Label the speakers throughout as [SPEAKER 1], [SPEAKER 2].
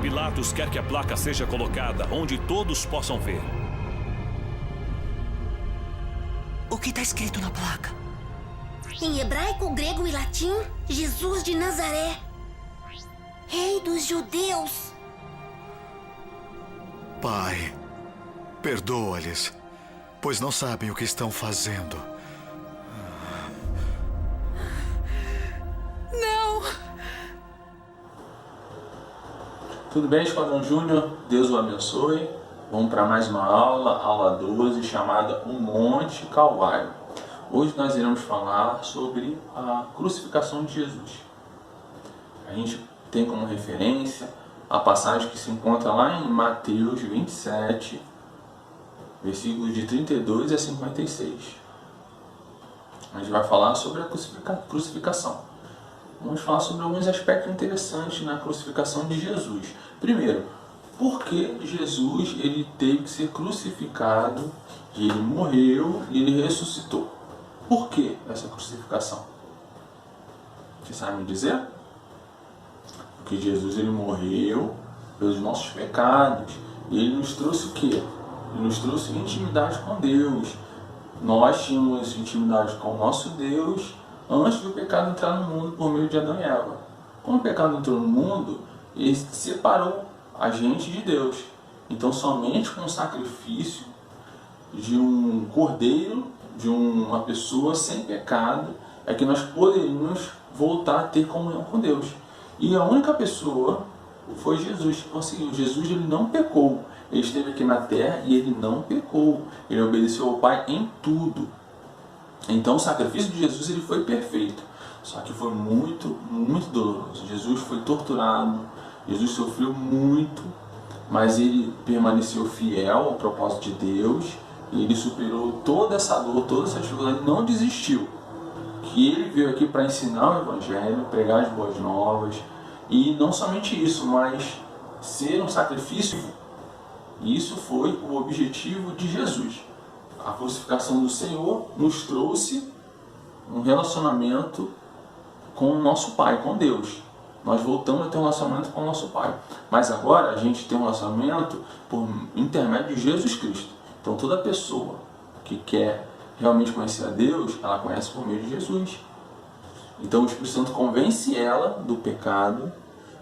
[SPEAKER 1] Pilatos quer que a placa seja colocada onde todos possam ver.
[SPEAKER 2] O que está escrito na placa?
[SPEAKER 3] Em hebraico, grego e latim, Jesus de Nazaré, Rei dos Judeus.
[SPEAKER 4] Pai, perdoa-lhes, pois não sabem o que estão fazendo.
[SPEAKER 3] Não!
[SPEAKER 5] Tudo bem, Esquadrão Júnior? Deus o abençoe. Vamos para mais uma aula, aula 12, chamada O Monte Calvário. Hoje nós iremos falar sobre a crucificação de Jesus. A gente tem como referência a passagem que se encontra lá em Mateus 27, versículos de 32 a 56. A gente vai falar sobre a crucificação. Vamos falar sobre alguns aspectos interessantes na crucificação de Jesus. Primeiro, por que Jesus ele teve que ser crucificado, ele morreu e ele ressuscitou? Por que essa crucificação? Você sabe me dizer? Porque Jesus ele morreu pelos nossos pecados e ele nos trouxe o quê? Ele nos trouxe intimidade com Deus. Nós tínhamos intimidade com o nosso Deus antes do pecado entrar no mundo por meio de Adão e Eva. Quando o pecado entrou no mundo, ele separou a gente de Deus. Então somente com o sacrifício de um cordeiro, de uma pessoa sem pecado, é que nós poderíamos voltar a ter comunhão com Deus. E a única pessoa foi Jesus que conseguiu. Jesus ele não pecou. Ele esteve aqui na terra e ele não pecou. Ele obedeceu ao Pai em tudo. Então o sacrifício de Jesus ele foi perfeito. Só que foi muito, muito doloroso. Jesus foi torturado. Jesus sofreu muito. Mas ele permaneceu fiel ao propósito de Deus. E ele superou toda essa dor, toda essa dificuldade. Não desistiu. Que ele veio aqui para ensinar o Evangelho, pregar as boas novas. E não somente isso, mas ser um sacrifício. Isso foi o objetivo de Jesus. A crucificação do Senhor nos trouxe um relacionamento com o nosso Pai, com Deus. Nós voltamos a ter um relacionamento com o nosso Pai. Mas agora a gente tem um relacionamento por intermédio de Jesus Cristo. Então toda pessoa que quer realmente conhecer a Deus, ela conhece por meio de Jesus. Então o Espírito Santo convence ela do pecado,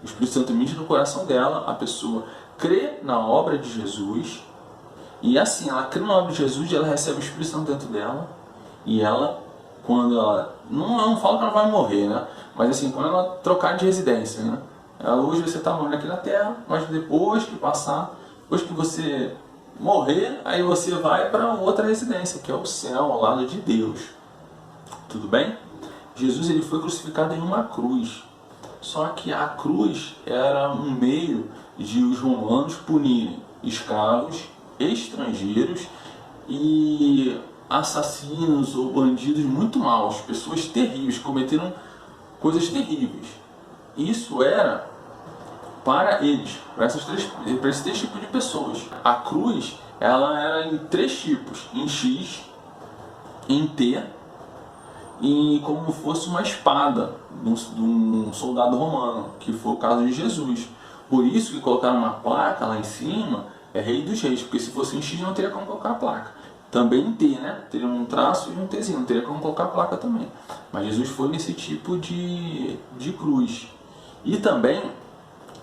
[SPEAKER 5] o Espírito Santo emite no coração dela, a pessoa crê na obra de Jesus, e assim, ela crê na obra de Jesus e ela recebe o Espírito Santo dentro dela, e ela, quando ela, não falo que ela vai morrer, né? Mas assim, quando ela trocar de residência, né? Hoje você está morrendo aqui na Terra, mas depois que passar, depois que você morrer, aí você vai para outra residência, que é o céu, ao lado de Deus. Tudo bem? Jesus ele foi crucificado em uma cruz. Só que a cruz era um meio de os romanos punirem escravos, estrangeiros e assassinos ou bandidos muito maus, pessoas terríveis, que cometeram coisas terríveis. Isso era para eles, para esses três tipos de pessoas. A cruz ela era em três tipos, em X, em T e como fosse uma espada de um soldado romano, que foi o caso de Jesus. Por isso que colocaram uma placa lá em cima, é Rei dos Reis, porque se fosse em X não teria como colocar a placa. Também em T, né? Teria um traço e um Tzinho, não teria como colocar a placa também. Mas Jesus foi nesse tipo de cruz. E também,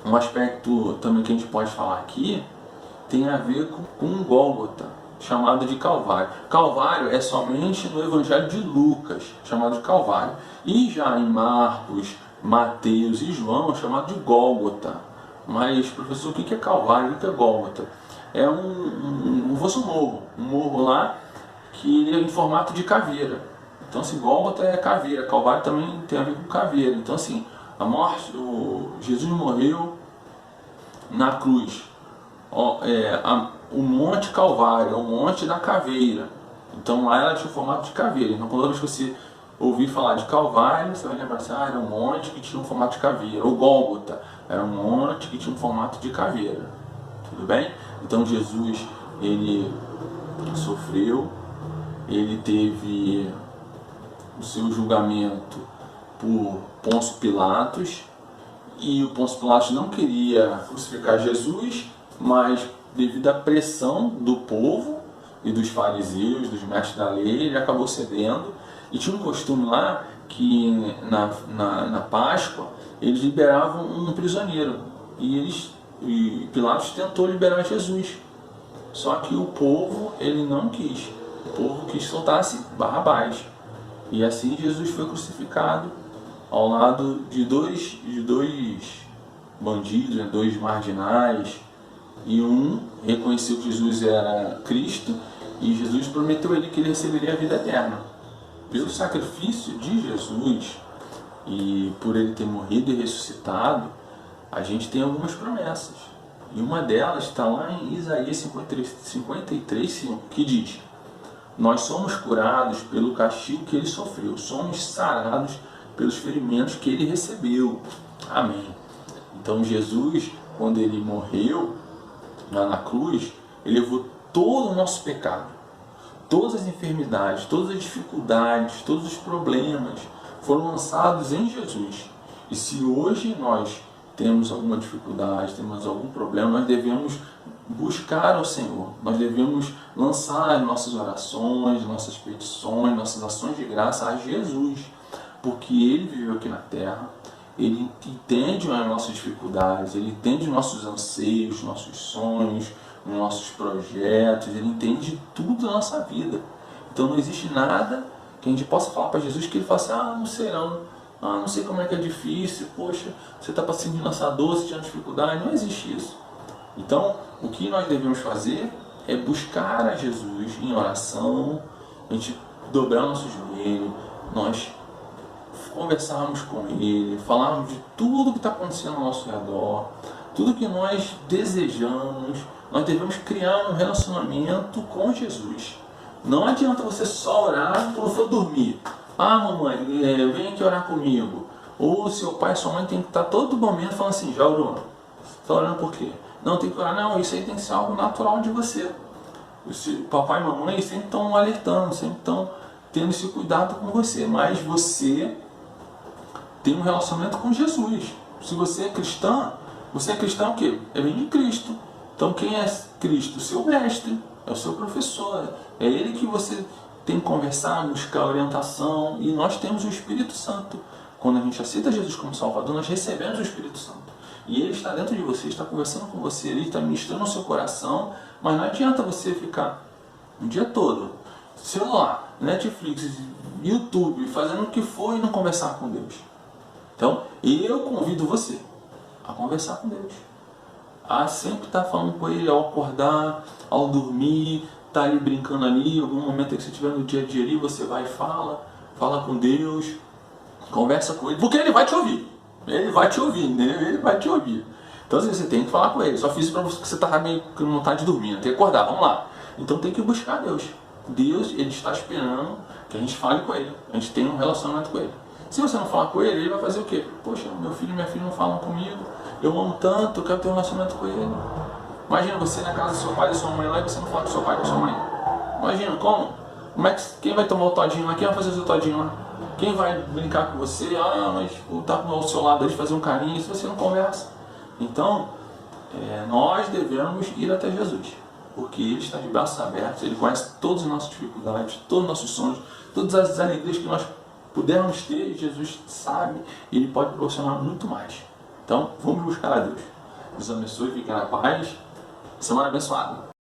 [SPEAKER 5] um aspecto também que a gente pode falar aqui, tem a ver com um Gólgota, chamado de Calvário. Calvário é somente no Evangelho de Lucas, chamado de Calvário. E já em Marcos, Mateus e João é chamado de Gólgota. Mas, professor, o que é Calvário? O que é Gólgota? É um morro lá que ele é em formato de caveira. Então, assim, Gólgota é caveira, Calvário também tem a ver com caveira. Então, assim, a morte, Jesus morreu na cruz. O Monte Calvário é o Monte da Caveira. Então lá ela tinha o formato de caveira. Então toda vez que você ouvir falar de Calvário, você vai lembrar assim, era um monte que tinha um formato de caveira. Ou Gólgota era um monte que tinha um formato de caveira. Tudo bem? Então Jesus, ele sofreu, ele teve o seu julgamento por Pôncio Pilatos, E o Pôncio Pilatos não queria crucificar Jesus, mas devido à pressão do povo e dos fariseus, dos mestres da lei, ele acabou cedendo. E tinha um costume lá que na Páscoa eles liberavam um prisioneiro. E Pilatos tentou liberar Jesus. Só que o povo ele não quis. O povo quis soltar-se Barrabás. E assim Jesus foi crucificado ao lado de dois bandidos, né, dois marginais. E um reconheceu que Jesus era Cristo e Jesus prometeu a ele que ele receberia a vida eterna. Pelo sacrifício de Jesus e por ele ter morrido e ressuscitado, a gente tem algumas promessas. E uma delas está lá em Isaías 53:5, que diz: nós somos curados pelo castigo que ele sofreu, somos sarados pelos ferimentos que ele recebeu. Amém. Então Jesus, quando ele morreu lá na cruz, ele levou todo o nosso pecado, todas as enfermidades, todas as dificuldades, todos os problemas foram lançados em Jesus. E se hoje nós temos alguma dificuldade, temos algum problema, nós devemos buscar ao Senhor. Nós devemos lançar nossas orações, nossas petições, nossas ações de graça a Jesus. Porque Ele viveu aqui na Terra, Ele entende as nossas dificuldades, Ele entende nossos anseios, nossos sonhos, nossos projetos, Ele entende tudo da nossa vida. Então não existe nada que a gente possa falar para Jesus que Ele fale assim: não sei não sei como é que é difícil, poxa, você está passando nessa dor, você tem dificuldade. Não existe isso. Então, o que nós devemos fazer é buscar a Jesus em oração, a gente dobrar o nosso joelho, nós conversarmos com Ele, falarmos de tudo que está acontecendo ao nosso redor, tudo que nós desejamos. Nós devemos criar um relacionamento com Jesus. Não adianta você só orar quando for dormir. Mamãe, vem aqui orar comigo. Ou seu pai e sua mãe tem que estar todo momento falando assim: já orou? Está orando por quê? Não, tem que orar. Não, isso aí tem que ser algo natural de você. Papai e mamãe sempre estão alertando, sempre estão tendo esse cuidado com você. Mas você tem um relacionamento com Jesus. Se você é cristão o quê? Vem de Cristo. Então quem é Cristo? O seu mestre, é o seu professor. É ele que você tem que conversar, buscar orientação. E nós temos o Espírito Santo. Quando a gente aceita Jesus como Salvador, nós recebemos o Espírito Santo. E Ele está dentro de você, está conversando com você, Ele está ministrando no seu coração. Mas não adianta você ficar o dia todo, celular, Netflix, YouTube, fazendo o que for e não conversar com Deus. Então, eu convido você a conversar com Deus. A sempre estar falando com Ele ao acordar, ao dormir, estar ali brincando ali, algum momento que você estiver no dia a dia ali, você vai e fala com Deus, conversa com Ele, porque Ele vai te ouvir. Ele vai te ouvir, né? Ele vai te ouvir. Então assim, você tem que falar com Ele. Só fiz isso para você que você estava meio com vontade de dormir, tem que acordar, vamos lá. Então tem que buscar Deus. Deus, Ele está esperando que a gente fale com Ele. A gente tenha um relacionamento com Ele. Se você não falar com Ele, Ele vai fazer o quê? Poxa, meu filho e minha filha não falam comigo, eu amo tanto, eu quero ter um relacionamento com Ele. Imagina você na casa do seu pai e da sua mãe lá e você não fala com seu pai e com sua mãe. Imagina, como? Quem vai tomar o todinho lá? Quem vai fazer o seu todinho lá? Quem vai brincar com você? Mas tá ao seu lado ali, fazer um carinho, se você não conversa. Então, nós devemos ir até Jesus, porque Ele está de braços abertos, Ele conhece todas as nossas dificuldades, todos os nossos sonhos, todas as alegrias que nós pudermos ter. Jesus sabe e Ele pode proporcionar muito mais. Então, vamos buscar a Deus. Deus abençoe, fiquem na paz. Semana abençoada.